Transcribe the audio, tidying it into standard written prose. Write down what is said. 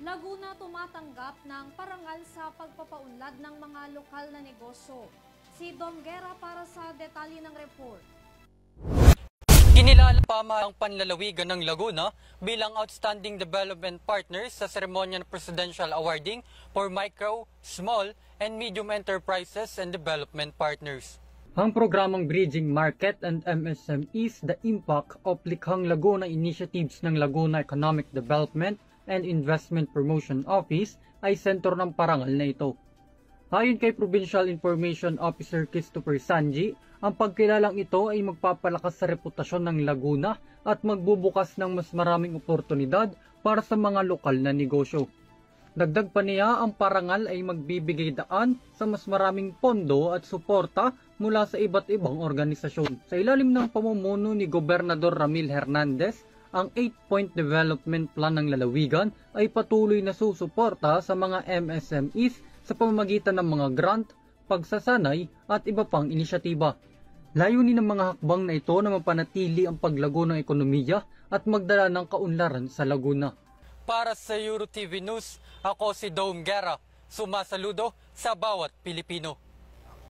Laguna tumatanggap ng parangal sa pagpapaunlad ng mga lokal na negosyo. Si Dom Guerra para sa detalye ng report. Kinilala ang panlalawigan ng Laguna bilang Outstanding Development Partner sa seremonya ng Presidential Awarding for Micro, Small, and Medium Enterprises and Development Partners. Ang programang Bridging Market and MSMEs, the impact of Likhang Laguna initiatives ng Laguna Economic Development and Investment Promotion Office ay sentro ng parangal na ito. Ayon kay Provincial Information Officer Christopher Sanji, ang pagkilalang ito ay magpapalakas sa reputasyon ng Laguna at magbubukas ng mas maraming oportunidad para sa mga lokal na negosyo. Dagdag pa niya, ang parangal ay magbibigay daan sa mas maraming pondo at suporta mula sa iba't ibang organisasyon. Sa ilalim ng pamumuno ni Gobernador Ramil Hernandez, ang 8-point development plan ng lalawigan ay patuloy na susuporta sa mga MSMEs sa pamamagitan ng mga grant, pagsasanay at iba pang inisyatiba. Layunin ng mga hakbang na ito na mapanatili ang paglago ng ekonomiya at magdala ng kaunlaran sa Laguna. Para sa EuroTV News, ako si Dom Guerra, sumasaludo sa bawat Pilipino.